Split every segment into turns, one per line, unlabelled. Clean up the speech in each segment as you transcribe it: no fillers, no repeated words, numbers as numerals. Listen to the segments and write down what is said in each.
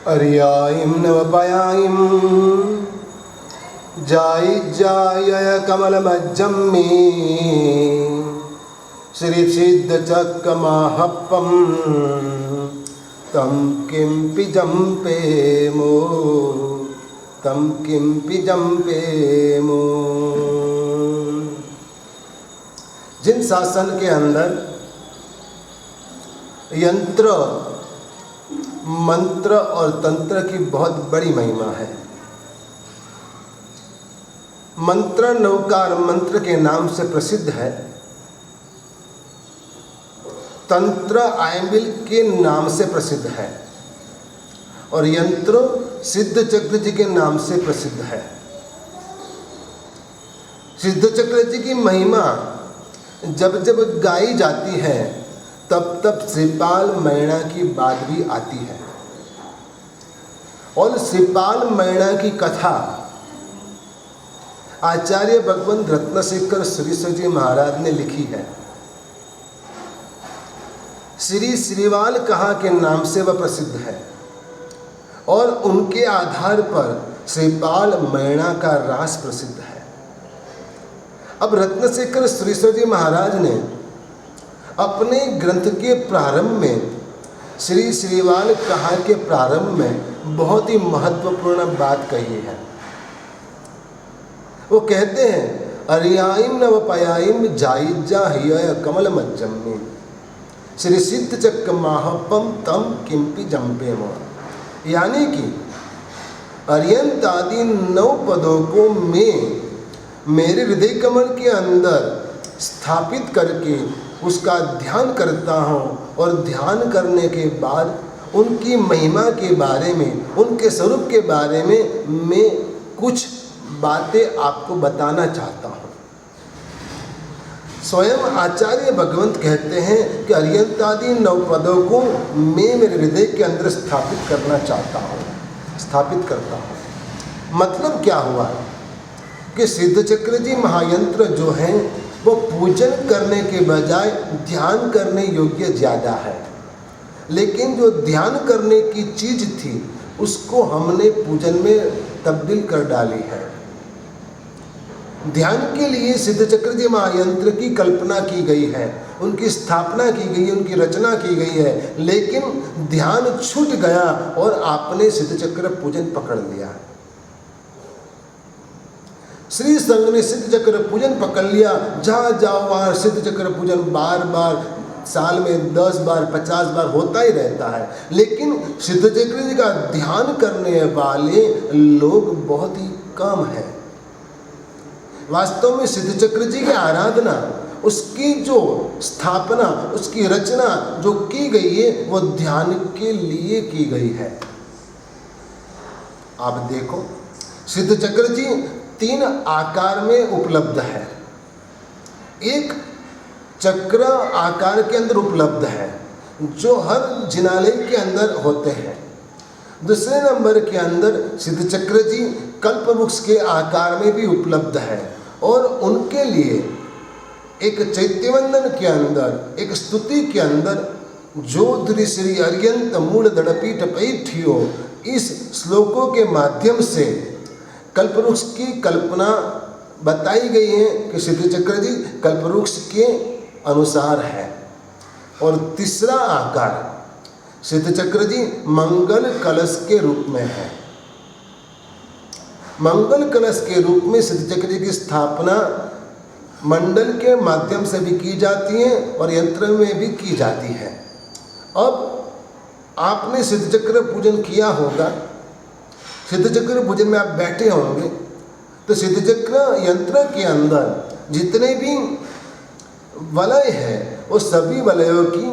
अर्यायीं नवपयायीं जायिज्जायय कमलमज्जम्मे श्रीसिद्धचक्रमाहप्पं तं किंपि जम्पेमो जिन शासन के अंदर यंत्र, मंत्र और तंत्र की बहुत बड़ी महिमा है। मंत्र नौकार मंत्र के नाम से प्रसिद्ध है, तंत्र आयंबिल के नाम से प्रसिद्ध है और यंत्र सिद्ध चक्र जी के नाम से प्रसिद्ध है। सिद्ध चक्र जी की महिमा जब जब गाई जाती है तब तब श्रीपाल मैणा की बात भी आती है और श्रीपाल मैणा की कथा आचार्य भगवंत रत्नशेखर सुरेश्वर जी महाराज ने लिखी है। श्री श्रीवाल कहा के नाम से वह प्रसिद्ध है और उनके आधार पर श्रीपाल मैणा का रास प्रसिद्ध है। अब रत्नशेखर सुरेश्वर जी महाराज ने अपने ग्रंथ के प्रारंभ में श्री श्रीवाल कहा के प्रारंभ में बहुत ही महत्वपूर्ण बात कही है। वो कहते हैं अर्यायीं नवपयायीं जायिज्जा हिय कमलमज्जम्मे श्री सिद्धचक्रमाहप्पं तं किंपि जम्पेमो। यानी कि अर्यंत आदि 9 पदों को मैं मेरे हृदय कमल के अंदर स्थापित करके उसका ध्यान करता हूँ और ध्यान करने के बाद उनकी महिमा के बारे में, उनके स्वरूप के बारे में मैं कुछ बातें आपको बताना चाहता हूँ। स्वयं आचार्य भगवंत कहते हैं कि अर्यंत आदि 9 पदों को मैं मेरे हृदय के अंदर स्थापित करना चाहता हूँ, स्थापित करता हूँ। मतलब क्या हुआ कि सिद्ध चक्र जी महायंत्र जो हैं वो पूजन करने के बजाय ध्यान करने योग्य ज़्यादा है, लेकिन जो ध्यान करने की चीज़ थी उसको हमने पूजन में तब्दील कर डाली है। ध्यान के लिए सिद्ध चक्र जी महायंत्र की कल्पना की गई है, उनकी स्थापना की गई है, उनकी रचना की गई है, लेकिन ध्यान छूट गया और आपने सिद्ध चक्र पूजन पकड़ लिया। श्री संघ ने सिद्ध चक्र पूजन पकड़ लिया, जहाँ जाओ वहाँ सिद्ध चक्र पूजन बार बार साल में 10 बार 50 बार होता ही रहता है, लेकिन सिद्ध चक्र जी का ध्यान करने वाले लोग बहुत ही कम हैं। वास्तव में सिद्ध चक्र जी की आराधना, उसकी जो स्थापना, उसकी रचना जो की गई है वो ध्यान के लिए की गई है। आप देखो सिद्ध चक्र जी 3 आकार में उपलब्ध है। एक चक्र आकार के अंदर उपलब्ध है जो हर जिनालय के अंदर होते हैं। दूसरे नंबर के अंदर सिद्ध चक्र जी कल्पवृक्ष के आकार में भी उपलब्ध है और उनके लिए एक चैत्यवंदन के अंदर, एक स्तुति के अंदर जोधुरी श्री अर्यंत मूल दड़पीठ पैठियो, इस श्लोकों के माध्यम से कल्पवृक्ष की कल्पना बताई गई है कि सिद्ध चक्र जी कल्पवृक्ष के अनुसार है। और तीसरा आकार सिद्ध चक्र जी मंगल कलश के रूप में है। मंगल कलश के रूप में सिद्ध चक्र जी की स्थापना मंडल के माध्यम से भी की जाती है और यंत्र में भी की जाती है। अब आपने सिद्ध चक्र पूजन किया होगा, सिद्ध चक्र पूजन में आप बैठे होंगे, तो सिद्ध चक्र यंत्र के अंदर जितने भी वलय है वो सभी वलयों की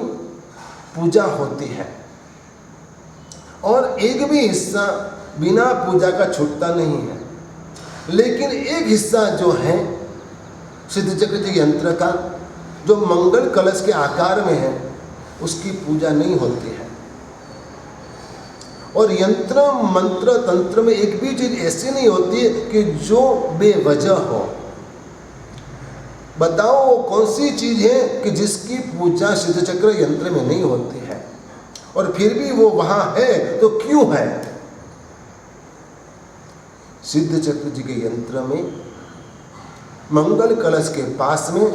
पूजा होती है और एक भी हिस्सा बिना पूजा का छूटता नहीं है। लेकिन एक हिस्सा जो है सिद्ध चक्र जी यंत्र का, जो मंगल कलश के आकार में है, उसकी पूजा नहीं होती है। और यंत्र मंत्र तंत्र में एक भी चीज ऐसी नहीं होती है कि जो बेवजह हो। बताओ वो कौन सी चीज है कि जिसकी पूजा सिद्ध चक्र यंत्र में नहीं होती है। और फिर भी वो वहां है तो क्यों है? सिद्ध चक्र जी के यंत्र में मंगल कलश के पास में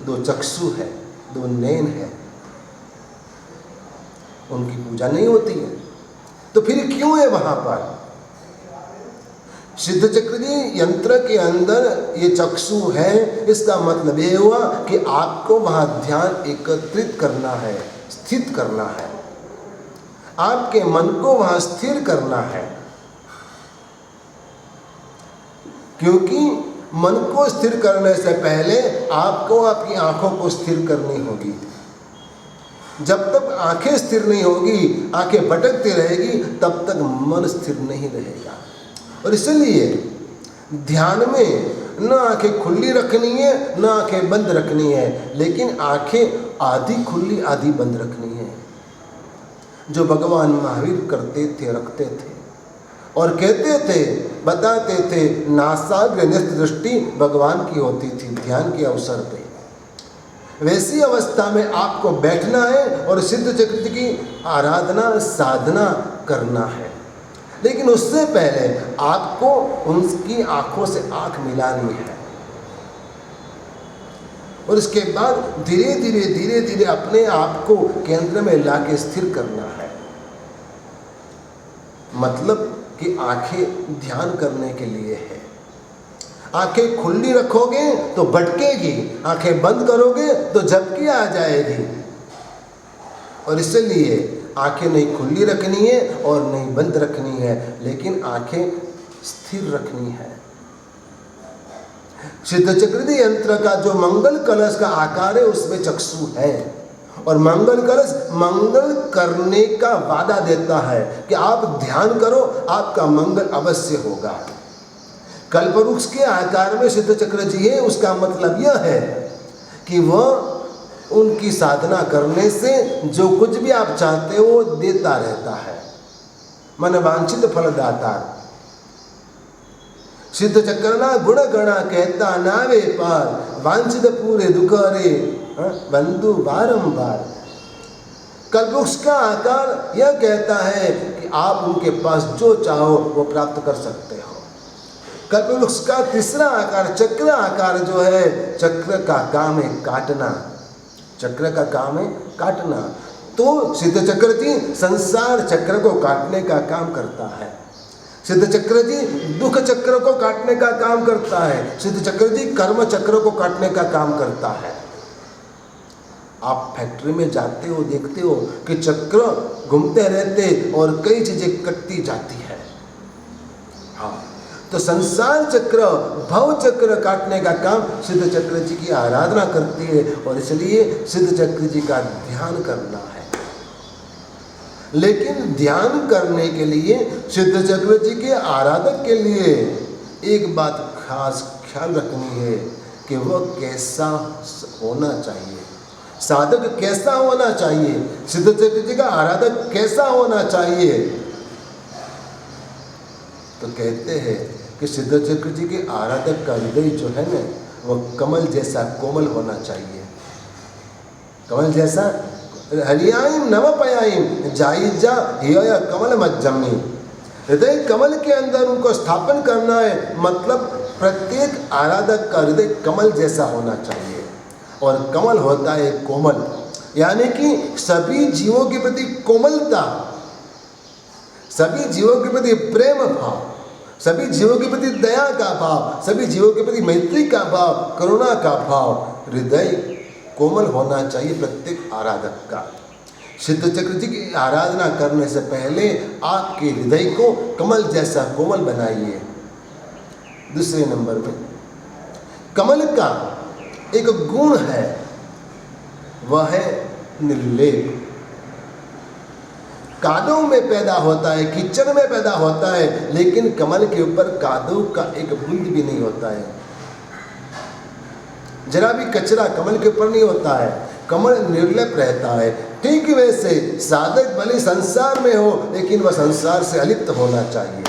2 चक्षु है, 2 नैन है, उनकी पूजा नहीं होती है, तो फिर क्यों है वहां पर? सिद्ध चक्र जी यंत्र के अंदर ये चक्षु है, इसका मतलब ये हुआ कि आपको वहां ध्यान एकत्रित करना है, स्थित करना है, आपके मन को वहां स्थिर करना है। क्योंकि मन को स्थिर करने से पहले आपको आपकी आंखों को स्थिर करनी होगी। जब तक आंखें स्थिर नहीं होगी, आंखें भटकती रहेगी, तब तक मन स्थिर नहीं रहेगा। और इसलिए ध्यान में न आंखें खुली रखनी है, न आंखें बंद रखनी है, लेकिन आंखें आधी खुली आधी बंद रखनी है, जो भगवान महावीर करते थे, रखते थे और कहते थे, बताते थे। नासाग्र नेत्र दृष्टि भगवान की होती थी ध्यान के अवसर पे। वैसी अवस्था में आपको बैठना है और सिद्ध चक्र की आराधना साधना करना है। लेकिन उससे पहले आपको उनकी आंखों से आंख मिलानी है और इसके बाद धीरे धीरे अपने आप को केंद्र में लाके स्थिर करना है। मतलब कि आंखें ध्यान करने के लिए है। आंखें खुली रखोगे तो भटकेगी, आंखें बंद करोगे तो झपकी आ जाएगी। और इसलिए आंखें नहीं खुली रखनी है और नहीं बंद रखनी है, लेकिन आंखें स्थिर रखनी है। सिद्ध चक्र यंत्र का जो मंगल कलश का आकार है उसमें चक्षु है और मंगल कलश मंगल करने का वादा देता है कि आप ध्यान करो, आपका मंगल अवश्य होगा। कल्पवृक्ष के आकार में सिद्ध चक्र जी है, उसका मतलब यह है कि वह उनकी साधना करने से जो कुछ भी आप चाहते हो वो देता रहता है, मन वांछित फल दाता। सिद्ध चक्रना गुण गणा कहता नावे पार, वांछित पूरे दुख रे बंधु बारंबार। कल्पवृक्ष का आकार यह कहता है कि आप उनके पास जो चाहो वो प्राप्त कर सकते हो। कल्पवृक्ष का तीसरा आकार चक्र आकार जो है, चक्र का काम है काटना, चक्र का काम है काटना। तो सिद्ध चक्र जी संसार चक्र को काटने का काम करता है। सिद्ध चक्र जी दुख चक्र को काटने का काम करता है। सिद्ध चक्र जी कर्म चक्र को काटने का काम करता है। आप फैक्ट्री में जाते हो, देखते हो कि चक्र घूमते रहते और कई चीजें कटती जाती है। हाँ, तो संसार चक्र भव चक्र काटने का काम सिद्ध चक्र जी की आराधना करती है और इसलिए सिद्ध चक्र जी का ध्यान करना है। लेकिन ध्यान करने के लिए सिद्ध चक्र जी के आराधक के लिए एक बात खास ख्याल रखनी है कि वह कैसा होना चाहिए, साधक कैसा होना चाहिए, सिद्ध चक्र जी का आराधक कैसा होना चाहिए। तो कहते हैं कि सिद्ध चक्र जी के आराधक का हृदय जो है ना, वह कमल जैसा कोमल होना चाहिए। कमल जैसा हरियाईम नव पयाईम जाइजा हिया कमल मज्जमी। हृदय कमल के अंदर उनको स्थापन करना है, मतलब प्रत्येक आराधक का हृदय कमल जैसा होना चाहिए। और कमल होता है कोमल, यानी कि सभी जीवों के प्रति कोमलता, सभी जीवों के प्रति प्रेम भाव, सभी जीवों के प्रति दया का भाव, सभी जीवों के प्रति मैत्री का भाव, करुणा का भाव। हृदय कोमल होना चाहिए प्रत्येक आराधक का। सिद्ध चक्र जी की आराधना करने से पहले आपके हृदय को कमल जैसा कोमल बनाइए। दूसरे नंबर में कमल का एक गुण है, वह है निर्लेप। कादव में पैदा होता है, कीचड़ में पैदा होता है, लेकिन कमल के ऊपर कादव का एक बूंद भी नहीं होता है। जरा भी कचरा कमल के ऊपर नहीं होता है, कमल निर्लेप रहता है। ठीक वैसे साधक भले संसार में हो, लेकिन वह संसार से अलिप्त होना चाहिए।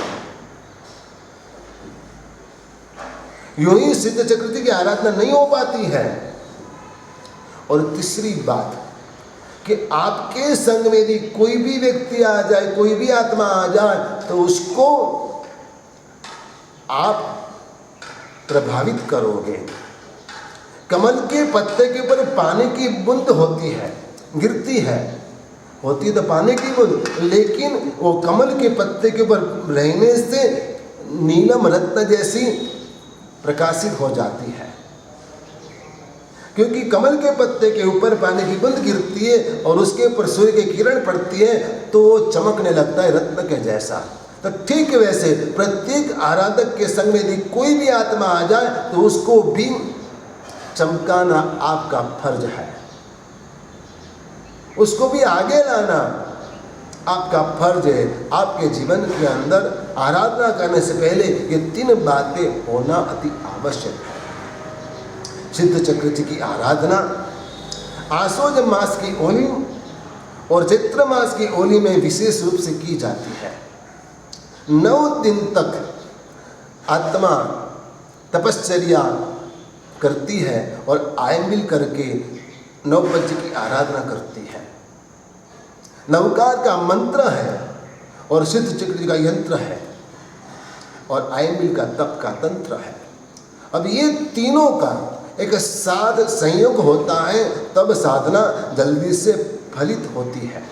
यूं ही सिद्ध चक्र जी की आराधना नहीं हो पाती है। और तीसरी बात, कि आपके संग में यदि कोई भी व्यक्ति आ जाए, कोई भी आत्मा आ जाए, तो उसको आप प्रभावित करोगे। कमल के पत्ते के ऊपर पानी की बूंद होती है, गिरती है, होती तो पानी की बूंद, लेकिन वो कमल के पत्ते के ऊपर रहने से नीलम रत्न जैसी प्रकाशित हो जाती है। क्योंकि कमल के पत्ते के ऊपर पानी की बूंद गिरती है और उसके ऊपर सूर्य की किरण पड़ती है तो वो चमकने लगता है रत्न के जैसा। तो ठीक वैसे प्रत्येक आराधक के संग में यदि कोई भी आत्मा आ जाए तो उसको भी चमकाना आपका फर्ज है, उसको भी आगे लाना आपका फर्ज है। आपके जीवन के अंदर आराधना करने से पहले ये 3 बातें होना अति आवश्यक है। सिद्ध चक्र जी की आराधना आश्वयुज मास की ओली और चैत्र मास की ओली में विशेष रूप से की जाती है। 9 दिन तक आत्मा तपश्चर्या करती है और आयंबिल करके नवपंच की आराधना करती है। नवकार का मंत्र है और सिद्ध चक्र जी का यंत्र है और आयंबिल का तप का तंत्र है। अब ये तीनों का एक साथ संयोग होता है तब साधना जल्दी से फलित होती है।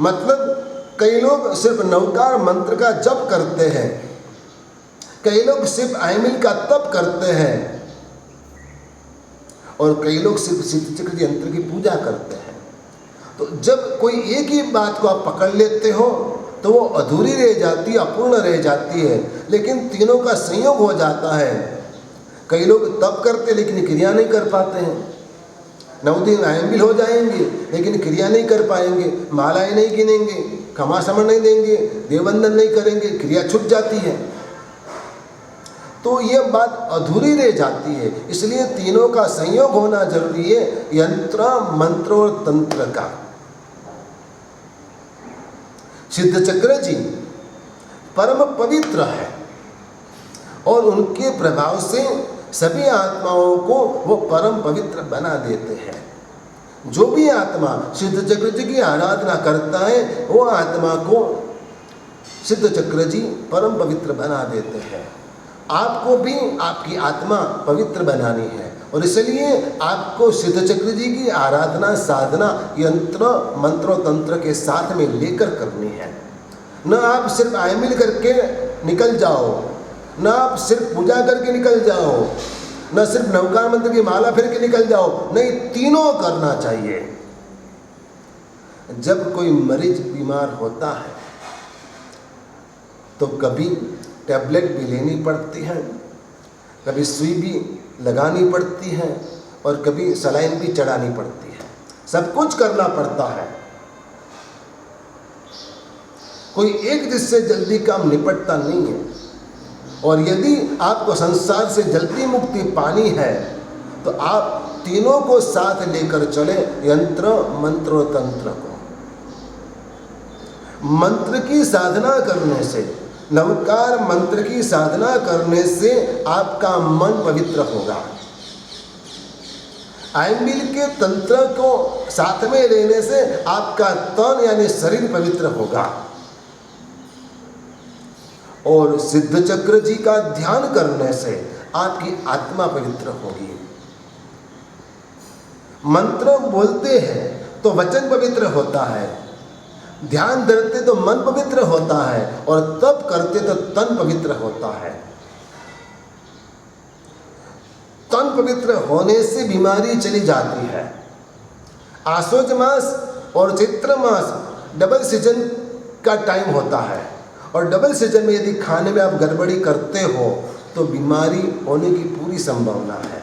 मतलब कई लोग सिर्फ नवकार मंत्र का जप करते हैं, कई लोग सिर्फ आयंबिल का तप करते हैं और कई लोग सिर्फ सिद्ध चक्र यंत्र की पूजा करते हैं। तो जब कोई एक ही बात को आप पकड़ लेते हो तो वो अधूरी रह जाती है, अपूर्ण रह जाती है। लेकिन तीनों का संयोग हो जाता है। कई लोग तप करते लेकिन क्रिया नहीं कर पाते हैं, 9 दिन आयंबिल हो जाएंगे लेकिन क्रिया नहीं कर पाएंगे, मालाएं नहीं गिनेंगे, क्षमा समण नहीं देंगे, देवबंदन नहीं करेंगे, क्रिया छूट जाती है। तो ये बात अधूरी रह जाती है। इसलिए तीनों का संयोग होना जरूरी है, यंत्र मंत्र और तंत्र का। सिद्ध चक्र जी परम पवित्र है और उनके प्रभाव से सभी आत्माओं को वो परम पवित्र बना देते हैं। जो भी आत्मा सिद्ध चक्र जी की आराधना करता है वो आत्मा को सिद्ध चक्र जी परम पवित्र बना देते हैं। आपको भी आपकी आत्मा पवित्र बनानी है और इसलिए आपको सिद्ध चक्र जी की आराधना साधना यंत्र मंत्र तंत्र के साथ में लेकर करनी है। न आप सिर्फ आयंबिल करके निकल जाओ, न आप सिर्फ पूजा करके निकल जाओ, न सिर्फ नवकार मंत्र की माला फिर के निकल जाओ, नहीं, तीनों करना चाहिए। जब कोई मरीज बीमार होता है तो कभी टैबलेट भी लेनी पड़ती है, कभी सुई भी लगानी पड़ती है और कभी सलाइन भी चढ़ानी पड़ती है, सब कुछ करना पड़ता है। कोई एक जिससे जल्दी काम निपटता नहीं है। और यदि आपको संसार से जल्दी मुक्ति पानी है तो आप तीनों को साथ लेकर चले, यंत्र मंत्र और तंत्र को। मंत्र की साधना करने से, नवकार मंत्र की साधना करने से आपका मन पवित्र होगा। आयंबिल के तंत्र को साथ में लेने से आपका तन यानी शरीर पवित्र होगा और सिद्ध चक्र जी का ध्यान करने से आपकी आत्मा पवित्र होगी। मंत्र बोलते हैं तो वचन पवित्र होता है, ध्यान धरते तो मन पवित्र होता है और तप करते तो तन पवित्र होता है। तन पवित्र होने से बीमारी चली जाती है। आश्वयुज मास और चैत्र मास डबल सीजन का टाइम होता है और डबल सीजन में यदि खाने में आप गड़बड़ी करते हो तो बीमारी होने की पूरी संभावना है।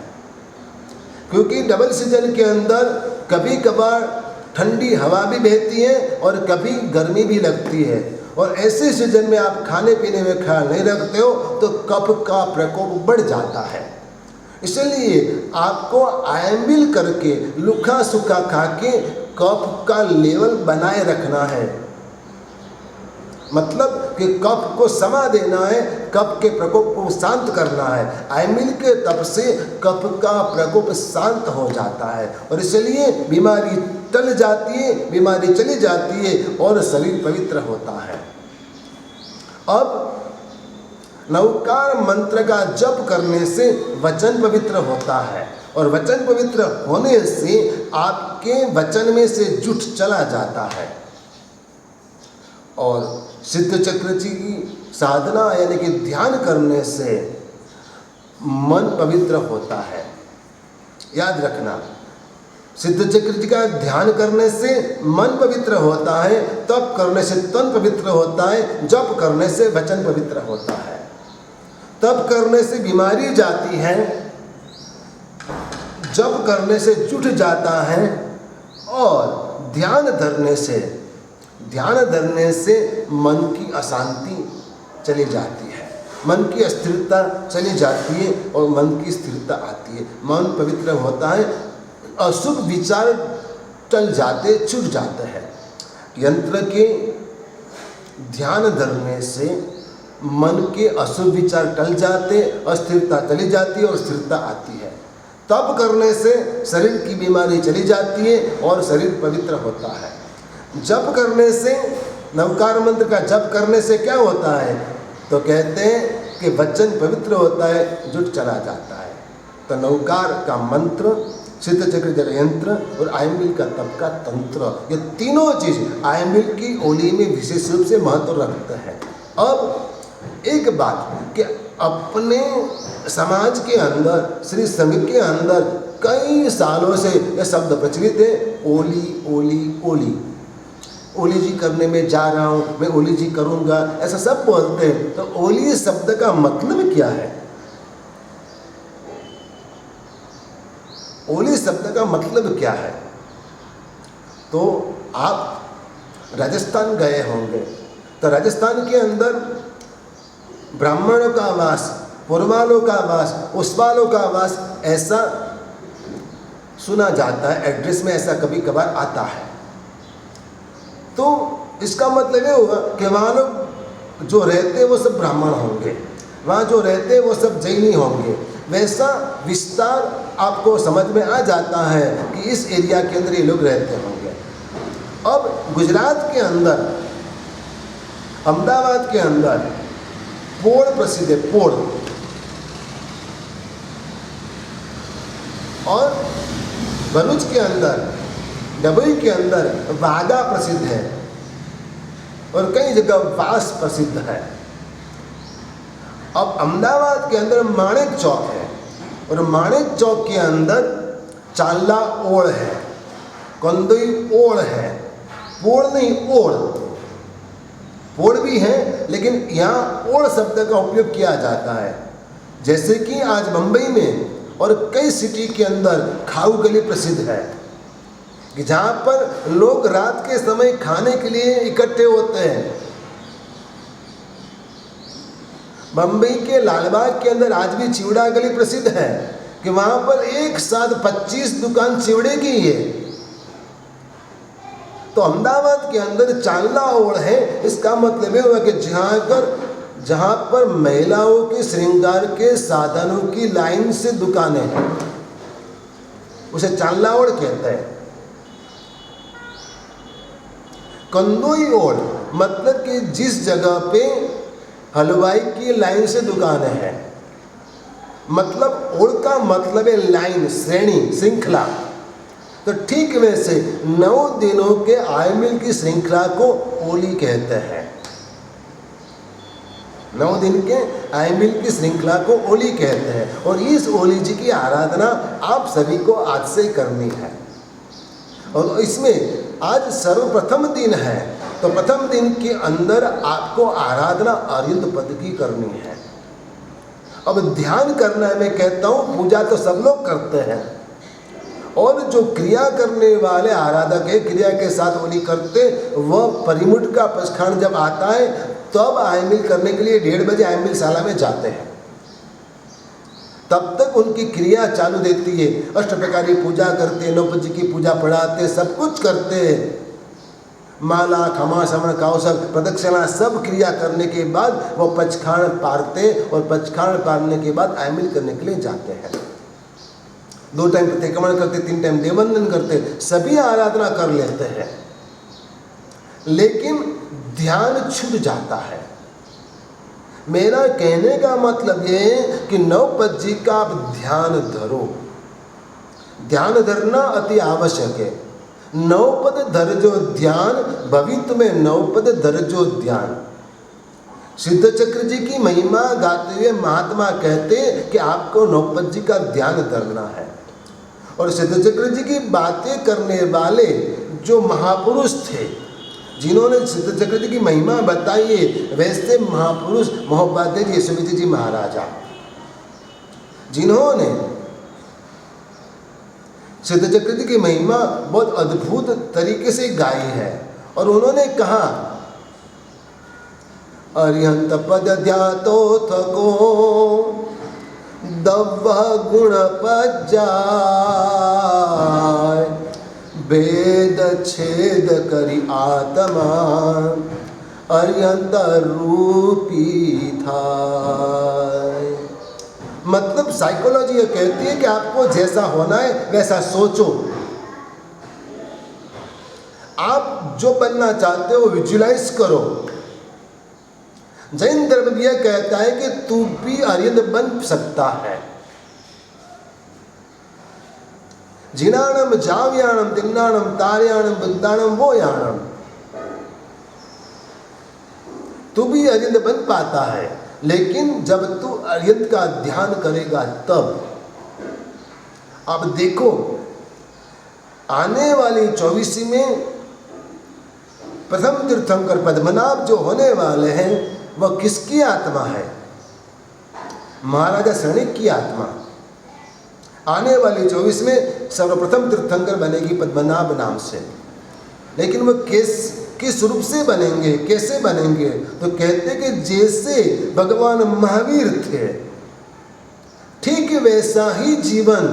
क्योंकि डबल सीजन के अंदर कभी कभार ठंडी हवा भी बहती है और कभी गर्मी भी लगती है और ऐसे सीजन में आप खाने पीने में ख्याल नहीं रखते हो तो कफ का प्रकोप बढ़ जाता है। इसलिए आपको आयंबिल करके लुखा सूखा खा के कफ का लेवल बनाए रखना है। मतलब कि कफ को समा देना है, कफ के प्रकोप को शांत करना है। आयंबिल के तप से कफ का प्रकोप शांत हो जाता है और इसलिए बीमारी टल जाती है, बीमारी चली जाती है और शरीर पवित्र होता है। अब नवकार मंत्र का जप करने से वचन पवित्र होता है और वचन पवित्र होने से आपके वचन में से जुट चला जाता है और सिद्ध चक्र जी की साधना यानी कि ध्यान करने से मन पवित्र होता है। याद रखना, सिद्ध चक्र जी का ध्यान करने से मन पवित्र होता है, तप करने से तन पवित्र होता है, जप करने से वचन पवित्र होता है। तप करने से बीमारी जाती है, जप करने से जुट जाता है और ध्यान धरने से मन की अशांति चली जाती है, मन की अस्थिरता चली जाती है और मन की स्थिरता आती है। मन पवित्र होता है, अशुभ विचार टल जाते, छूट जाते हैं। यंत्र के ध्यान धरने से मन के अशुभ विचार टल जाते, अस्थिरता चली जाती है और स्थिरता आती है। तप करने से शरीर की बीमारी चली जाती है और शरीर पवित्र होता है। जप करने से, नवकार मंत्र का जप करने से क्या होता है? तो कहते हैं कि वचन पवित्र होता है, जुट चला जाता है। तो नवकार का मंत्र, सिद्ध चक्र जल यंत्र और आयमिल का तप का तंत्र, ये तीनों चीज आयमिल की ओली में विशेष रूप से महत्व रखते हैं। अब एक बात कि अपने समाज के अंदर, श्री संघ के अंदर कई सालों से यह शब्द प्रचलित है, ओली ओली ओली। ओली जी करने में जा रहा हूँ, मैं ओली जी करूँगा, ऐसा सब बोलते हैं। तो ओली शब्द का मतलब क्या है? ओली शब्द का मतलब क्या है? तो आप राजस्थान गए होंगे, तो राजस्थान के अंदर ब्राह्मणों का वास, पुरवालों का वास, उसवालों का वास, ऐसा सुना जाता है। एड्रेस में ऐसा कभी कभार आता है। तो इसका मतलब ये होगा कि वहाँ लोग जो रहते हैं वो सब ब्राह्मण होंगे, वहाँ जो रहते हैं वो सब जैनी होंगे। वैसा विस्तार आपको समझ में आ जाता है कि इस एरिया के अंदर ये लोग रहते होंगे। अब गुजरात के अंदर, अहमदाबाद के अंदर पोड़ प्रसिद्ध है, पोड़, और भरूच के अंदर, डबई के अंदर वागा प्रसिद्ध है और कई जगह वास प्रसिद्ध है। अब अहमदाबाद के अंदर माणिक चौक है और माणिक चौक के अंदर चाला ओढ़ है, कंदोई ओढ़ है, पोड़ नहीं ओढ़। पोड़ भी है लेकिन यहाँ ओढ़ शब्द का उपयोग किया जाता है। जैसे कि आज मुंबई में और कई सिटी के अंदर खाऊ गली प्रसिद्ध है कि जहाँ पर लोग रात के समय खाने के लिए इकट्ठे होते हैं। मुंबई के लालबाग के अंदर आज भी चिवड़ा गली प्रसिद्ध है कि वहाँ पर एक साथ 25 दुकान चिवड़े की है। तो अहमदाबाद के अंदर चाला ओढ़ है, इसका मतलब ये हुआ कि जहाँ पर महिलाओं के श्रृंगार के साधनों की लाइन से दुकानें हैं, उसे चाला ओढ़ कहते हैं। कंदोई ओढ़ मतलब कि जिस जगह पे हलवाई की लाइन से दुकानें हैं, मतलब ओढ़ का मतलब है लाइन, श्रेणी, श्रृंखला। तो ठीक वैसे 9 दिनों के आयमिल की श्रृंखला को ओली कहते हैं। 9 दिन के आयमिल की श्रृंखला को ओली कहते हैं और इस ओली जी की आराधना आप सभी को आज से करनी है। और इसमें आज सर्वप्रथम दिन है, तो प्रथम दिन के अंदर आपको आराधना अरिंद पद की करनी है। अब ध्यान करना है, मैं कहता हूँ पूजा तो सब लोग करते हैं और जो क्रिया करने वाले आराधक है, क्रिया के साथ ओली करते, वह परिमुट का प्रस्खान जब आता है तब आयमिल करने के लिए 1:30 बजे आयमिल शाला में जाते हैं। तब तक उनकी क्रिया चालू रहती है। अष्टप्रकारी पूजा करते, नौपंजी की पूजा पढ़ाते, सब कुछ करते, माला, खमा, श्रवण, कौशल, प्रदक्षिणा, सब क्रिया करने के बाद वो पचखाण पारते और पचखाण पारने के बाद आयमिल करने के लिए जाते हैं। 2 टाइम प्रतिक्रमण करते, 3 टाइम देववंदन करते, सभी आराधना कर लेते हैं, लेकिन ध्यान छूट जाता है। मेरा कहने का मतलब ये है कि नवपद जी का आप ध्यान धरो। ध्यान धरना अति आवश्यक है। नवपद धरजो ध्यान, भवित में नवपद धरजो ध्यान। सिद्ध चक्र जी की महिमा गाते हुए महात्मा कहते कि आपको नवपद जी का ध्यान धरना है। और सिद्ध चक्र जी की बातें करने वाले जो महापुरुष थे, जिन्होंने सिद्ध चक्र जी की महिमा बताई है, वैसे महापुरुष महोपाध्याय जी यशोमती जी महाराजा, जिन्होंने सिद्ध चक्र जी की महिमा बहुत अद्भुत तरीके से गाई है। और उन्होंने कहा, अरिहंत पद ध्यातो थको दव्व गुण पज्जाय, वेद छेद करी आत्मा अरिहंत रूपी था। मतलब साइकोलॉजी ये कहती है कि आपको जैसा होना है वैसा सोचो। आप जो बनना चाहते हो विजुलाइज करो। जैन धर्म यह कहता है कि तू भी अरिहंत बन सकता है। जिनाणम जाव्याणम दिन्नाणम तार्याणम बुद्धाणम वो याणम, तू भी अरिहंत बन पाता है, लेकिन जब तू अरिहंत का ध्यान करेगा तब। अब देखो, आने वाली 24वीं में प्रथम तीर्थंकर पद्मनाभ जो होने वाले हैं वह किसकी आत्मा है? महाराजा शरणिक की आत्मा। आने वाली 24 में सर्वप्रथम तीर्थंकर बनेगी पद्मनाभ नाम से। लेकिन वह किस रूप से बनेंगे, कैसे बनेंगे? तो कहते कि जैसे भगवान महावीर थे, ठीक वैसा ही जीवन,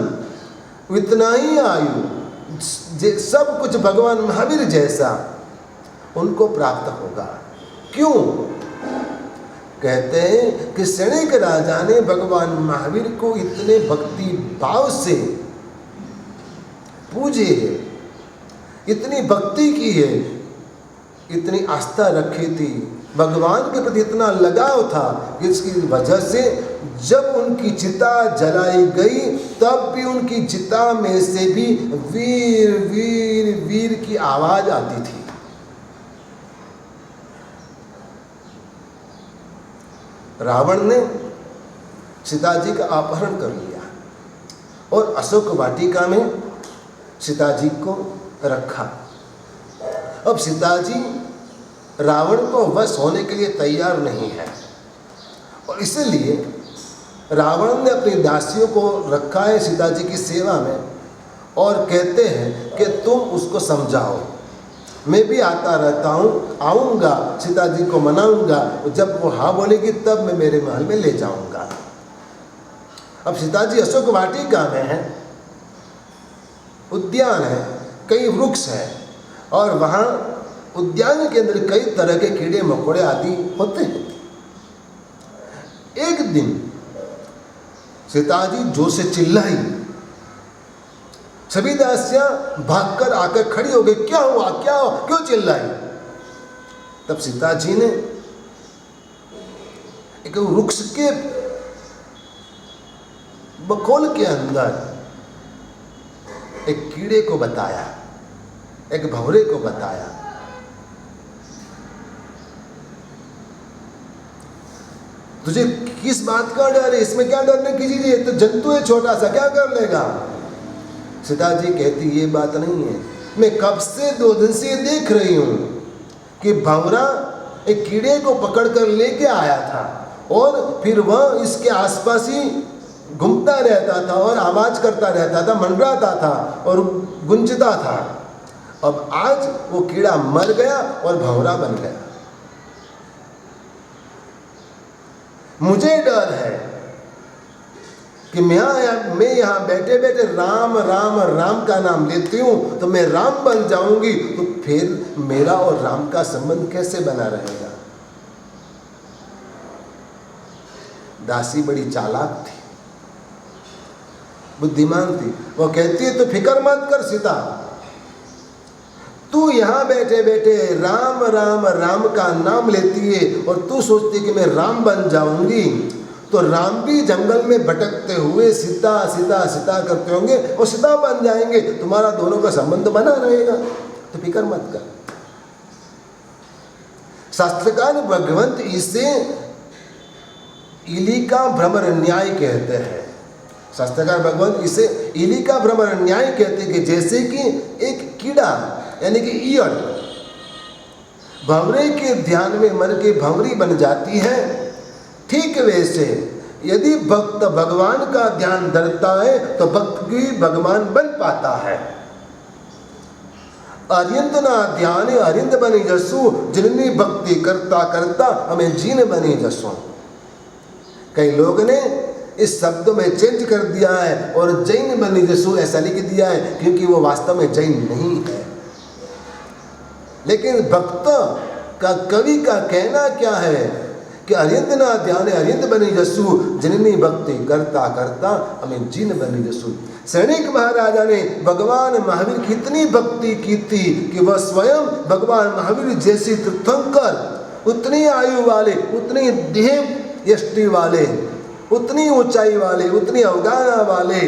इतना ही आयु, सब कुछ भगवान महावीर जैसा उनको प्राप्त होगा। क्यों? कहते हैं कि शरणिक राजा ने भगवान महावीर को इतने भक्ति भाव से पूजे है, इतनी भक्ति की है, इतनी आस्था रखी थी, भगवान के प्रति इतना लगाव था कि इसकी वजह से जब उनकी चिता जलाई गई तब भी उनकी चिता में से भी वीर वीर वीर की आवाज आती थी। रावण ने सीता जी का अपहरण कर लिया और अशोक वाटिका में सीता जी को रखा। अब सीता जी रावण को वश होने के लिए तैयार नहीं है और इसलिए रावण ने अपनी दासियों को रखा है सीता जी की सेवा में और कहते हैं कि तुम उसको समझाओ, मैं भी आता रहता हूँ, आऊँगा, सीता जी को मनाऊँगा, जब वो हाँ बोलेगी तब मैं मेरे महल में ले जाऊँगा। अब सीता जी अशोक वाटिका में है, उद्यान है, कई वृक्ष है और वहाँ उद्यान के अंदर कई तरह के कीड़े मकोड़े आदि होते हैं। एक दिन सीता जी जोर से चिल्लाई, सभी दासियां भागकर आकर खड़ी हो गई, क्या हुआ, क्या हुआ, क्यों चिल्लाई? तब सीता जी ने एक वृक्ष के बखोल के अंदर एक कीड़े को बताया, एक भंवरे को बताया। तुझे किस बात का डर है? इसमें क्या डरने की चीज है? तो जंतु है छोटा सा, क्या कर लेगा? सीता जी कहती ये बात नहीं है, मैं कब से 2 दिन से देख रही हूँ कि भंवरा एक कीड़े को पकड़कर लेके आया था और फिर वह इसके आसपास ही घूमता रहता था और आवाज करता रहता था, मंडराता था और गुंजता था। अब आज वो कीड़ा मर गया और भंवरा बन गया। मुझे डर है कि मैं यहाँ बैठे बैठे राम राम राम का नाम लेती हूँ तो मैं राम बन जाऊंगी, तो फिर मेरा और राम का संबंध कैसे बना रहेगा? दासी बड़ी चालाक थी, बुद्धिमान थी। वो कहती है तो फिक्र मत कर सीता, तू यहाँ बैठे बैठे राम राम राम का नाम लेती है और तू सोचती है कि मैं राम बन जाऊंगी, तो राम भी जंगल में भटकते हुए सीता सीता सीता करते होंगे और सीता बन जाएंगे, तुम्हारा दोनों का संबंध बना रहेगा, तो फिक्र मत कर। शास्त्रकार भगवंत इसे इली का भ्रमर न्याय कहते हैं। शास्त्रकार भगवंत इसे इली का भ्रमर न्याय कहते हैं कि जैसे कि एक कीड़ा यानी कि ईयड़ भंवरे के ध्यान में मर के भंवरी बन जाती है, ठीक वैसे यदि भक्त भगवान का ध्यान धरता है तो भक्त भी भगवान बन पाता है। अरिंद ना ध्यान अरिंद बनी जसु, जिननी भक्ति करता करता हमें जीन बनी जसु। कई लोग ने इस शब्द में चेंज कर दिया है और जैन बनी जसु ऐसा लिख दिया है, क्योंकि वो वास्तव में जैन नहीं है। लेकिन भक्त का कवि का कहना क्या है कि अरिंद ना ध्यान अरिंद बनी जसु, जिननी भक्ति करता करता हमें जिन बनी जसु। सैनिक महाराजा ने भगवान महावीर की इतनी भक्ति की थी कि वह स्वयं भगवान महावीर जैसी तीर्थंकर, उतनी आयु वाले, उतनी देह यष्टि वाले, उतनी ऊंचाई वाले, उतनी अवगाहना वाले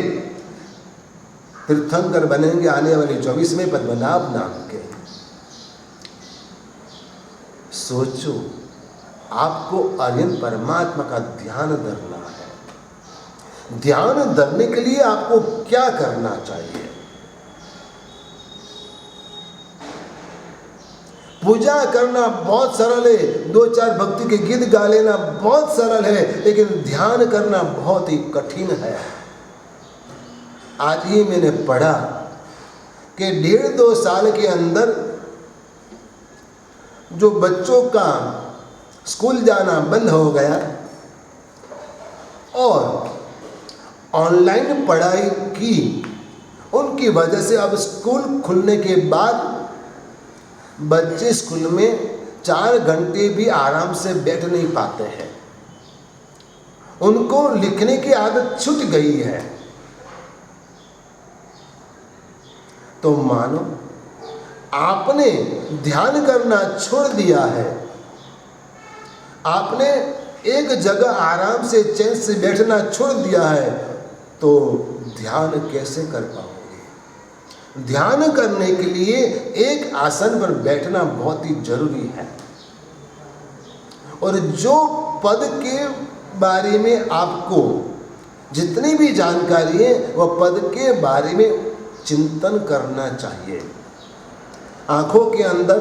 तीर्थंकर बनेंगे आने वाले 24वें पद्मनाभ नाम के। सोचो, आपको अरिहंत परमात्मा का ध्यान धरना है। ध्यान धरने के लिए आपको क्या करना चाहिए? पूजा करना बहुत सरल है, 2-4 भक्ति के गीत गा लेना बहुत सरल है, लेकिन ध्यान करना बहुत ही कठिन है। आज ही मैंने पढ़ा कि 1.5-2 साल के अंदर जो बच्चों का स्कूल जाना बंद हो गया और ऑनलाइन पढ़ाई की, उनकी वजह से अब स्कूल खुलने के बाद बच्चे स्कूल में 4 घंटे भी आराम से बैठ नहीं पाते हैं। उनको लिखने की आदत छूट गई है। तो मानो आपने ध्यान करना छोड़ दिया है, आपने एक जगह आराम से चैन से बैठना छोड़ दिया है, तो ध्यान कैसे कर पाओगे? ध्यान करने के लिए एक आसन पर बैठना बहुत ही जरूरी है। और जो पद के बारे में आपको जितनी भी जानकारी है, वह पद के बारे में चिंतन करना चाहिए। आंखों के अंदर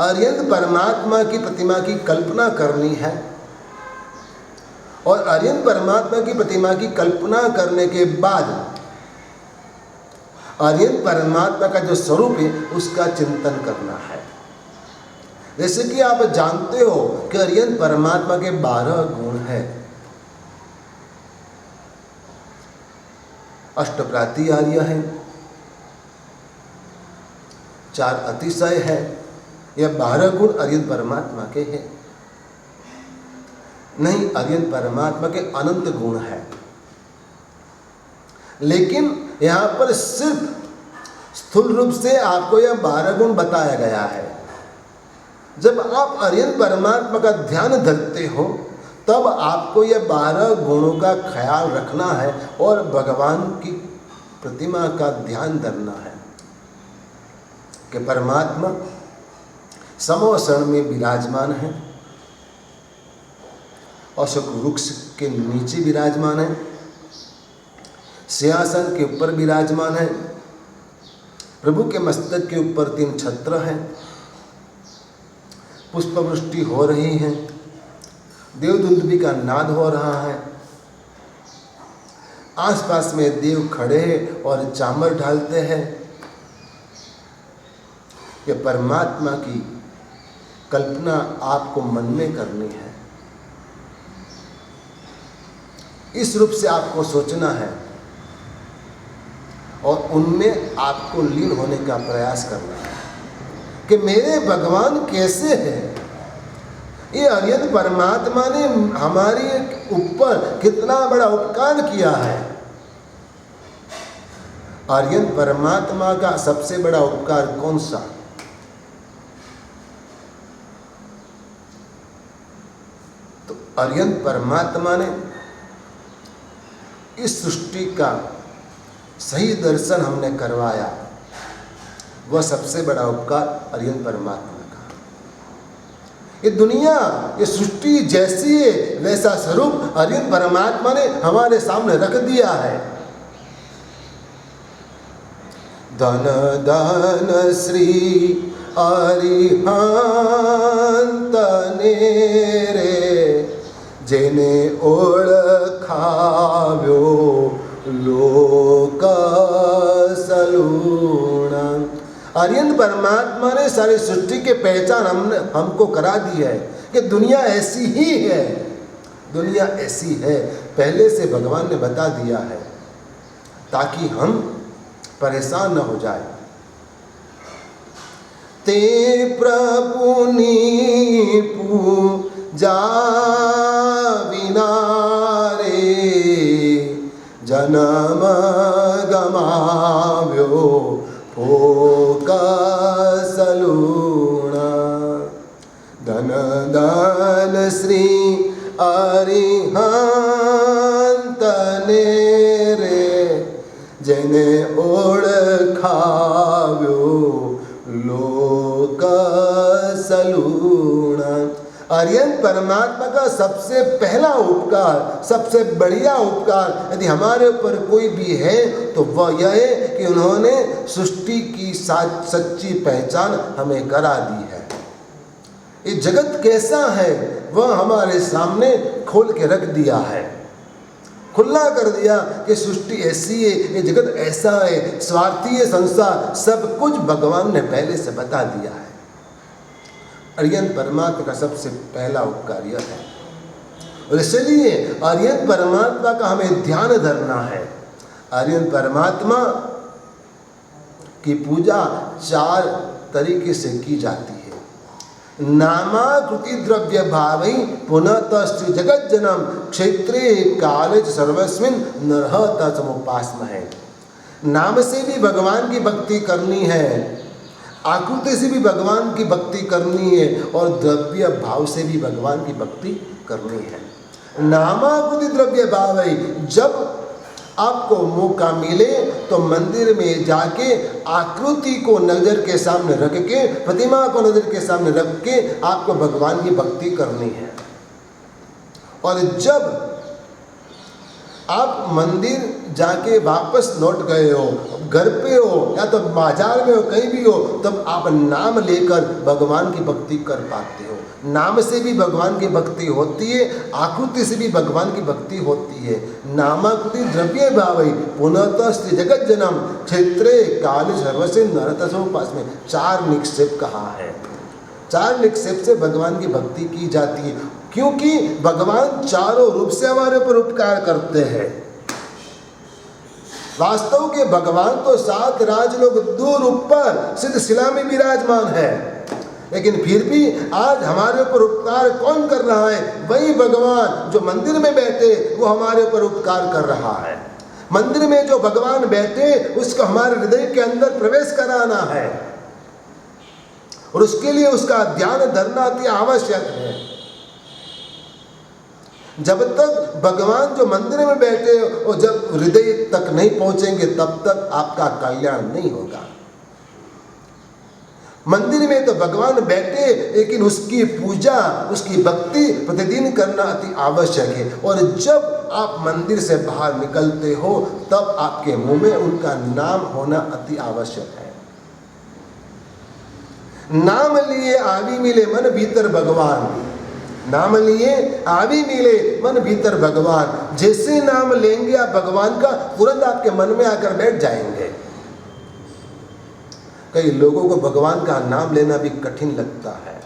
अरिहंत परमात्मा की प्रतिमा की कल्पना करनी है और अरिहंत परमात्मा की प्रतिमा की कल्पना करने के बाद अरिहंत परमात्मा का जो स्वरूप है उसका चिंतन करना है। जैसे कि आप जानते हो कि अरिहंत परमात्मा के 12 गुण हैं। अष्टप्राति आर्य है, 4 अतिशय है, यह 12 गुण अरिहंत परमात्मा के हैं। नहीं, अरिहंत परमात्मा के अनंत गुण हैं, लेकिन यहाँ पर सिर्फ स्थूल रूप से आपको यह 12 गुण बताया गया है। जब आप अरिहंत परमात्मा का ध्यान धरते हो तब आपको यह 12 गुणों का ख्याल रखना है और भगवान की प्रतिमा का ध्यान धरना है कि परमात्मा समोसण में विराजमान है, अशोक वृक्ष के नीचे विराजमान है, सिंहासन के ऊपर विराजमान है, प्रभु के मस्तक के ऊपर 3 छत्र हैं, पुष्पवृष्टि हो रही है, देवदुंदुभी का नाद हो रहा है, आसपास में देव खड़े हैं और चामर ढालते हैं। यह परमात्मा की कल्पना आपको मन में करनी है। इस रूप से आपको सोचना है और उनमें आपको लीन होने का प्रयास करना है कि मेरे भगवान कैसे हैं। ये अरिहंत परमात्मा ने हमारे ऊपर कितना बड़ा उपकार किया है। आर्यन परमात्मा का सबसे बड़ा उपकार कौन सा? तो आर्यन परमात्मा ने इस सृष्टि का सही दर्शन हमने करवाया, वह सबसे बड़ा उपकार आर्यन परमात्मा का। ये दुनिया, ये सृष्टि जैसी है वैसा स्वरूप आर्यन परमात्मा ने हमारे सामने रख दिया है। धन धन श्री अरिहंत नेरे जेने ओळखाव्यो लोक सलूण। आर्यन परमात्मा ने सारी सृष्टि के पहचान हमको करा दी है कि दुनिया ऐसी ही है, दुनिया ऐसी है, पहले से भगवान ने बता दिया है ताकि हम परेशान न हो जाए। ते प्रभुनी पूजा विना रे जन्म गमाव्यो फोकसलूण। धन धन श्री अरिहंत नेरे जेने ओळखाव्यो लोक सलूण। आर्यन परमात्मा का सबसे पहला उपकार, सबसे बढ़िया उपकार यदि हमारे ऊपर कोई भी है तो वह यह है कि उन्होंने सृष्टि की सच्ची पहचान हमें करा दी है। ये जगत कैसा है वह हमारे सामने खोल के रख दिया है, खुला कर दिया कि सृष्टि ऐसी है, ये जगत ऐसा है, स्वार्थी है संसार, सब कुछ भगवान ने पहले से बता दिया है। आर्यन परमात्मा का सबसे पहला उपकार यह है और इसलिए आर्यन परमात्मा का हमें ध्यान धरना है। आर्यन परमात्मा की पूजा 4 तरीके से की जाती है। नामाकृति द्रव्य भावै पुनः तस्ति जगत जनम क्षेत्रे काले सर्वस्मिन नरः तसमुपास्महे। नाम से भी भगवान की भक्ति करनी है, आकृति से भी भगवान की भक्ति करनी है और द्रव्य भाव से भी भगवान की भक्ति करनी है। नामाकृति द्रव्य भावै, जब आपको मौका मिले तो मंदिर में जाके आकृति को नजर के सामने रख के, प्रतिमा को नजर के सामने रख के आपको भगवान की भक्ति करनी है। और जब आप मंदिर जाके वापस लौट गए हो, घर पे हो या तो बाजार में हो, कहीं भी हो, तब आप नाम लेकर भगवान की भक्ति कर पाते हो। नाम से भी भगवान की भक्ति होती है, आकृति से भी भगवान की भक्ति होती है। नामाकृति द्रव्य भावै पुनः श्री जगत जनम क्षेत्रे काल सर्वस्व नरतसोपास्मे। 4 निक्षेप कहा है, 4 निक्षेप से भगवान की भक्ति की जाती है, क्योंकि भगवान चारों रूप से हमारे ऊपर उपकार करते हैं। वास्तव के भगवान तो 7 राजलोक दूर ऊपर सिद्ध शिला में विराजमान है, लेकिन फिर भी आज हमारे ऊपर उपकार कौन कर रहा है? वही भगवान जो मंदिर में बैठे वो हमारे ऊपर उपकार कर रहा है। मंदिर में जो भगवान बैठे उसको हमारे हृदय के अंदर प्रवेश कराना है और उसके लिए उसका ध्यान धरना अति आवश्यक है। जब तक भगवान जो मंदिर में बैठे और जब हृदय तक नहीं पहुंचेंगे तब तक आपका कल्याण नहीं होगा। मंदिर में तो भगवान बैठे, लेकिन उसकी पूजा, उसकी भक्ति प्रतिदिन करना अति आवश्यक है। और जब आप मंदिर से बाहर निकलते हो तब आपके मुंह में उनका नाम होना अति आवश्यक है। नाम लिए आवी मिले मन भीतर भगवान, नाम लिए आवी मिले मन भीतर भगवान। जैसे नाम लेंगे आप भगवान का, तुरंत आपके मन में आकर बैठ जाएंगे। कई लोगों को भगवान का नाम लेना भी कठिन लगता है,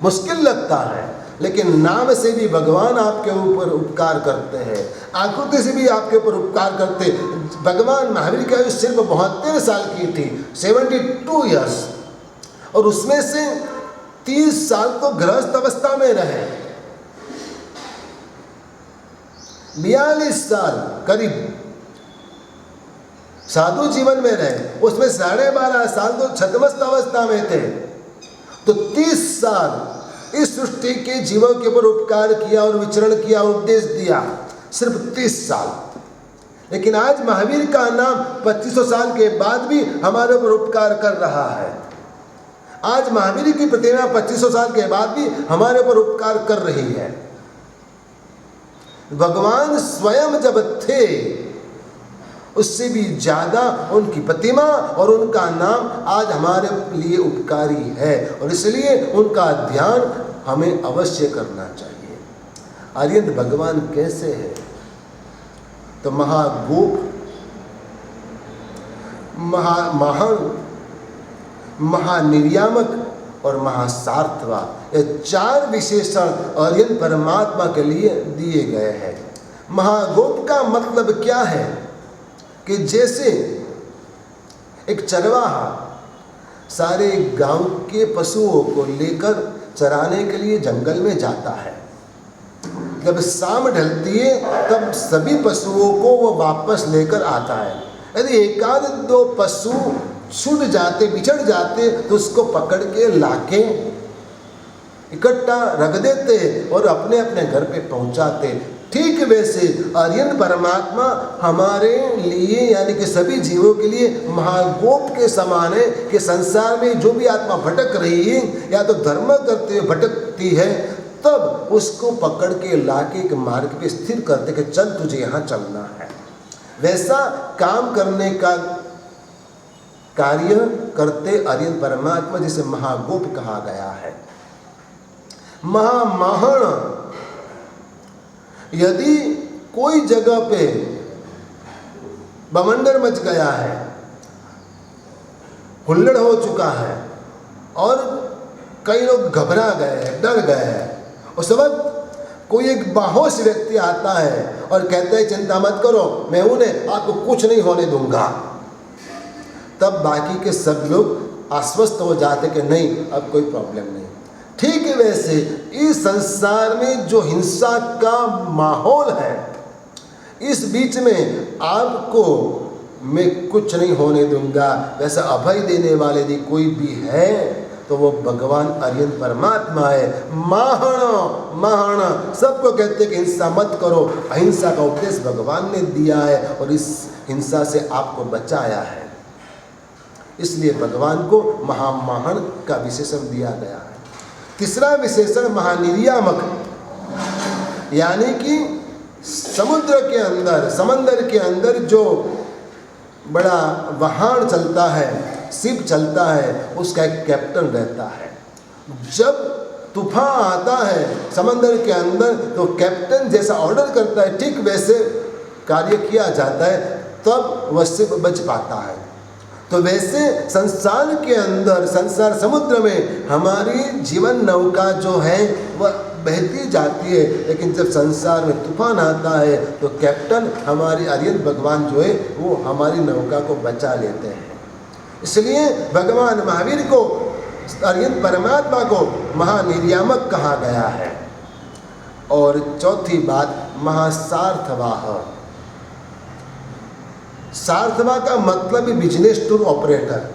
मुश्किल लगता है, लेकिन नाम से भी भगवान आपके ऊपर उपकार करते हैं, आकृति से भी आपके ऊपर उपकार करते। भगवान महावीर की आयु सिर्फ 72 साल की थी, 72 ईयर्स, और उसमें से 30 साल तो गृहस्थ अवस्था में रहे। 42 साल करीब साधु जीवन में रहे, उसमें 12.5 साल तो छद्मस्त अवस्था में थे। तो 30 साल इस सृष्टि के जीवों के ऊपर उपकार किया और विचरण किया, उपदेश दिया, सिर्फ 30 साल। लेकिन आज महावीर का नाम 2500 साल के बाद भी हमारे ऊपर उपकार कर रहा है। आज महावीर की प्रतिमा 2500 साल के बाद भी हमारे ऊपर उपकार कर रही है। भगवान स्वयं जब थे उससे भी ज्यादा उनकी प्रतिमा और उनका नाम आज हमारे लिए उपकारी है, और इसलिए उनका ध्यान हमें अवश्य करना चाहिए। आर्यन भगवान कैसे है? तो महागोप, महान, महानिर्यामक और महासार्थवा, ये 4 विशेषण आर्यन परमात्मा के लिए दिए गए हैं। महागोप का मतलब क्या है कि जैसे एक चरवाहा सारे गांव के पशुओं को लेकर चराने के लिए जंगल में जाता है, जब शाम ढलती है तब सभी पशुओं को वो वापस लेकर आता है। यदि एक आध 2 पशु छूट जाते, बिछड़ जाते, तो उसको पकड़ के लाके इकट्ठा रख देते और अपने अपने घर पे पहुंचाते। ठीक वैसे आर्यन परमात्मा हमारे लिए यानी कि सभी जीवों के लिए महागोप के समान है कि संसार में जो भी आत्मा भटक रही है या तो धर्म करते हुए भटकती है, तब उसको पकड़ के लाके एक मार्ग पे स्थिर करते कि चल तुझे यहाँ चलना है। वैसा काम करने का कार्य करते आर्यन परमात्मा, जिसे महागोप कहा गया है। महामाहण, यदि कोई जगह पे बवंडर मच गया है, हुल्लड़ हो चुका है और कई लोग घबरा गए हैं, डर गए हैं, उस वक्त कोई एक बाहोश व्यक्ति आता है और कहता है चिंता मत करो, मैं उन्हें आपको कुछ नहीं होने दूंगा, तब बाकी के सब लोग आश्वस्त हो जाते कि नहीं अब कोई प्रॉब्लम नहीं। ठीक है, वैसे इस संसार में जो हिंसा का माहौल है, इस बीच में आपको मैं कुछ नहीं होने दूंगा, वैसा अभय देने वाले यदि कोई भी है तो वो भगवान आर्यन परमात्मा है। माहण, माहण सबको कहते हैं कि हिंसा मत करो, अहिंसा का उपदेश भगवान ने दिया है और इस हिंसा से आपको बचाया है, इसलिए भगवान को महामाहण का विशेषण दिया गया है। तीसरा विशेषण महानिर्यामक, यानी कि समुद्र के अंदर, समंदर के अंदर जो बड़ा वाहन चलता है, शिप चलता है, उसका एक कैप्टन रहता है। जब तूफान आता है समंदर के अंदर तो कैप्टन जैसा ऑर्डर करता है ठीक वैसे कार्य किया जाता है, तब वह शिप बच पाता है। तो वैसे संसार के अंदर, संसार समुद्र में हमारी जीवन नौका जो है वह बहती जाती है, लेकिन जब संसार में तूफान आता है तो कैप्टन हमारी आर्यन भगवान जो है वो हमारी नौका को बचा लेते हैं। इसलिए भगवान महावीर को, आर्यन परमात्मा को महानिर्यामक कहा गया है। और चौथी बात, महासार्थवाह। सार्थवा का मतलब ही बिजनेस टूर ऑपरेटर।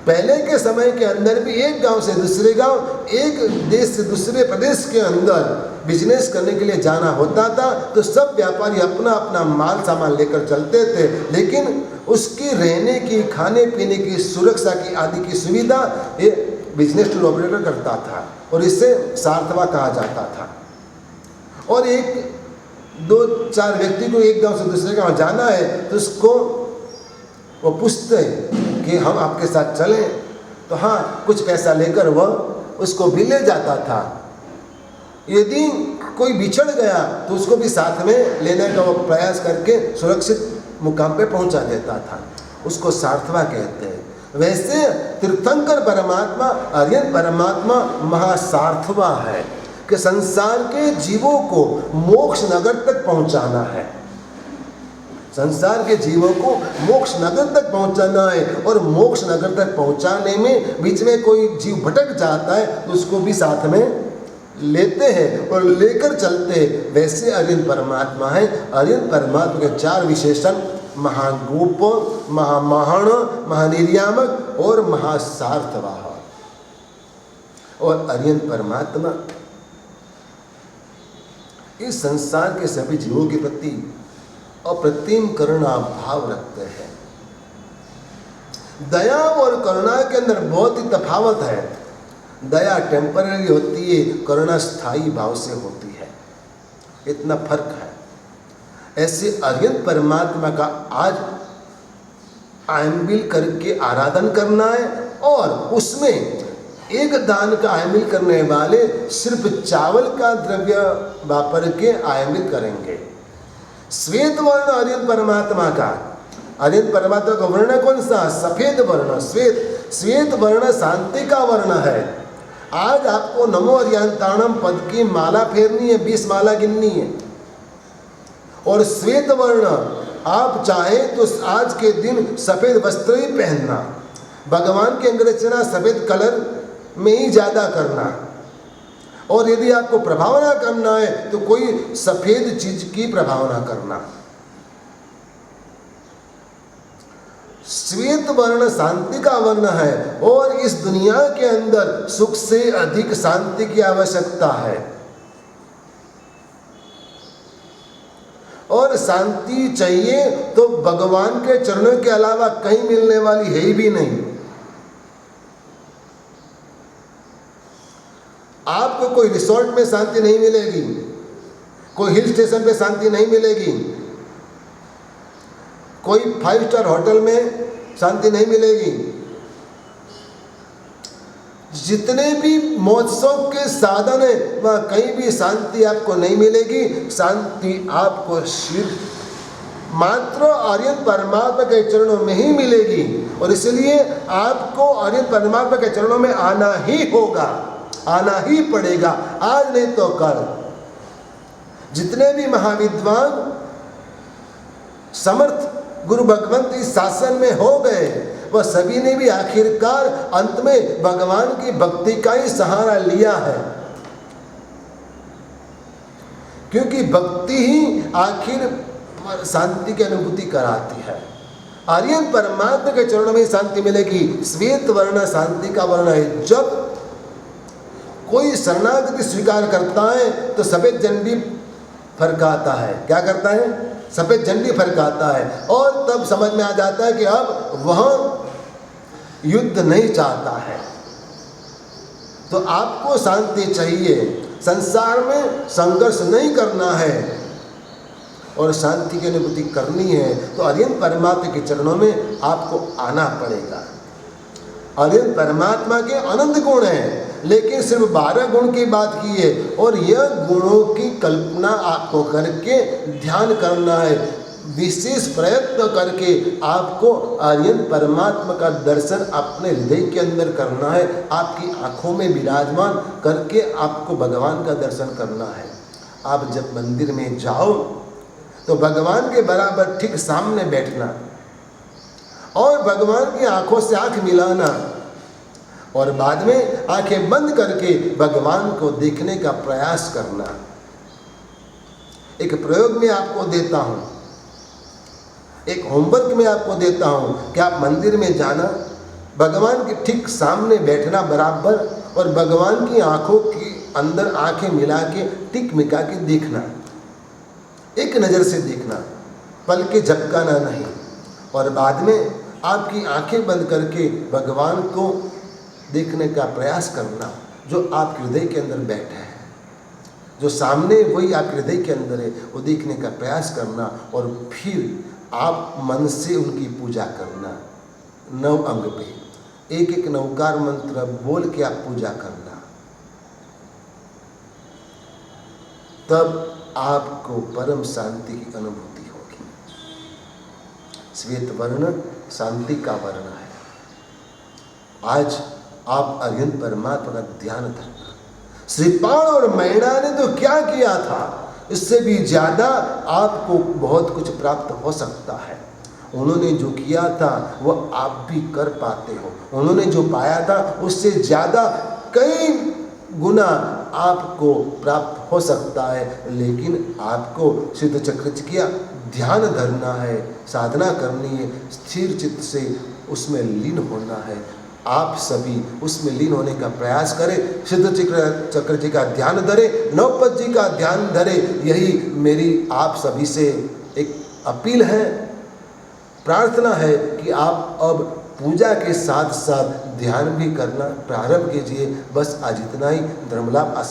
पहले के समय के अंदर भी एक गांव से दूसरे गांव, एक देश से दूसरे प्रदेश के अंदर बिजनेस करने के लिए जाना होता था, तो सब व्यापारी अपना अपना माल सामान लेकर चलते थे, लेकिन उसकी रहने की, खाने पीने की, सुरक्षा की आदि की सुविधा ये बिजनेस टूर ऑपरेटर करता था और इससे सार्थवा कहा जाता था। और एक 2-4 व्यक्ति को एक गांव से दूसरे गांव जाना है तो उसको वो पूछते कि हम आपके साथ चलें, तो हाँ कुछ पैसा लेकर वह उसको भी ले जाता था। यदि कोई बिछड़ गया तो उसको भी साथ में लेने का वो प्रयास करके सुरक्षित मुकाम पे पहुंचा देता था, उसको सार्थवा कहते हैं। वैसे तीर्थंकर परमात्मा, आर्यन परमात्मा महासार्थवा है कि संसार के जीवों को मोक्ष नगर तक पहुंचाना है, संसार के जीवों को मोक्ष नगर तक पहुंचाना है। और मोक्ष नगर तक पहुंचाने में बीच में कोई जीव भटक जाता है तो उसको भी साथ में लेते हैं और लेकर चलते हैं, वैसे अरिहंत परमात्मा है। अरिहंत परमात्मा के 4 विशेषण महागोप, महामहण, महानिर्यामक और महासार्थवाह। और अरिहंत परमात्मा इस संसार के सभी जीवों के प्रति अप्रतिम करुणा भाव रखते हैं। दया और करुणा के अंदर बहुत ही तफावत है। दया टेम्पररी होती है, करुणा स्थायी भाव से होती है, इतना फर्क है। ऐसे अरिहंत परमात्मा का आज आयम्बिल करके आराधन करना है और उसमें एक दान का आयम्बिल करने वाले सिर्फ चावल का द्रव्य वापर के आयम्बिल करेंगे। श्वेत वर्ण अरिहंत परमात्मा का, अरिहंत परमात्मा का वर्ण कौन सा? सफेद वर्ण, श्वेत। श्वेत वर्ण शांति का वर्ण है। आज आपको नमो अरिहंताणम पद की माला फेरनी है, 20 माला गिननी है। और श्वेत वर्ण आप चाहें तो आज के दिन सफेद वस्त्र ही पहनना, भगवान की अंगरचना सफेद कलर में ही ज़्यादा करना। और यदि आपको प्रभावना करना है तो कोई सफेद चीज की प्रभावना करना। श्वेत वर्ण शांति का वर्ण है और इस दुनिया के अंदर सुख से अधिक शांति की आवश्यकता है। और शांति चाहिए तो भगवान के चरणों के अलावा कहीं मिलने वाली है ही भी नहीं। आपको कोई रिसोर्ट में शांति नहीं मिलेगी, कोई हिल स्टेशन पे शांति नहीं मिलेगी, कोई 5 स्टार होटल में शांति नहीं मिलेगी। जितने भी महोत्सव के साधन है वहाँ कहीं भी शांति आपको नहीं मिलेगी। शांति आपको सिर्फ मात्र अरिहंत परमात्मा के चरणों में ही मिलेगी। और इसलिए आपको अरिहंत परमात्मा के चरणों में आना ही होगा, आना ही पड़ेगा, आज नहीं तो कल। जितने भी महाविद्वान समर्थ गुरु भगवंत इस शासन में हो गए, वह सभी ने भी आखिरकार अंत में भगवान की भक्ति का ही सहारा लिया है। क्योंकि भक्ति ही आखिर शांति की अनुभूति कराती है। अरिहंत परमात्मा के चरणों में शांति मिलेगी। श्वेत वर्ण शांति का वर्ण है। जब कोई शरणागति स्वीकार करता है तो सफेद झंडी फरकाता है। क्या करता है? सफेद झंडी फरकाता है। और तब समझ में आ जाता है कि अब वह युद्ध नहीं चाहता है। तो आपको शांति चाहिए, संसार में संघर्ष नहीं करना है और शांति की अनुभूति करनी है तो अरिहंत परमात्मा के चरणों में आपको आना पड़ेगा। अरिहंत परमात्मा के अनंत गुण हैं, लेकिन सिर्फ 12 गुण की बात की है और यह गुणों की कल्पना आपको करके ध्यान करना है। विशेष प्रयत्न करके आपको अरिहंत परमात्मा का दर्शन अपने हृदय के अंदर करना है। आपकी आंखों में विराजमान करके आपको भगवान का दर्शन करना है। आप जब मंदिर में जाओ तो भगवान के बराबर ठीक सामने बैठना और भगवान की आंखों से आंख मिलाना और बाद में आंखें बंद करके भगवान को देखने का प्रयास करना। एक प्रयोग में आपको देता हूँ, एक होमवर्क में आपको देता हूँ कि आप मंदिर में जाना, भगवान के ठीक सामने बैठना बराबर और भगवान की आंखों के अंदर आंखें मिला के टिक मिका के देखना, एक नज़र से देखना, पल के झपकाना नहीं। और बाद में आपकी आंखें बंद करके भगवान को देखने का प्रयास करना जो आपके हृदय के अंदर बैठा है, जो सामने वही आपके हृदय के अंदर है, वो देखने का प्रयास करना और फिर आप मन से उनकी पूजा करना। 9 अंग पे एक एक नवकार मंत्र बोल के आप पूजा करना, तब आपको परम शांति की अनुभूति होगी। श्वेत वर्ण शांति का वर्ण है। आज आप अरिहंत परमात्मा का ध्यान धरना। श्रीपाण और मैणा ने तो क्या किया था, इससे भी ज़्यादा आपको बहुत कुछ प्राप्त हो सकता है। उन्होंने जो किया था वह आप भी कर पाते हो। उन्होंने जो पाया था उससे ज़्यादा कई गुना आपको प्राप्त हो सकता है, लेकिन आपको सिद्ध चक्र का ध्यान धरना है, साधना करनी है, स्थिर चित्त से उसमें लीन होना है। आप सभी उसमें लीन होने का प्रयास करें, सिद्ध चक्र जी का ध्यान धरें, नवपत जी का ध्यान धरें। यही मेरी आप सभी से एक अपील है, प्रार्थना है कि आप अब पूजा के साथ साथ ध्यान भी करना प्रारंभ कीजिए। बस आज इतना ही। धर्मलाभ आशीर्वाद।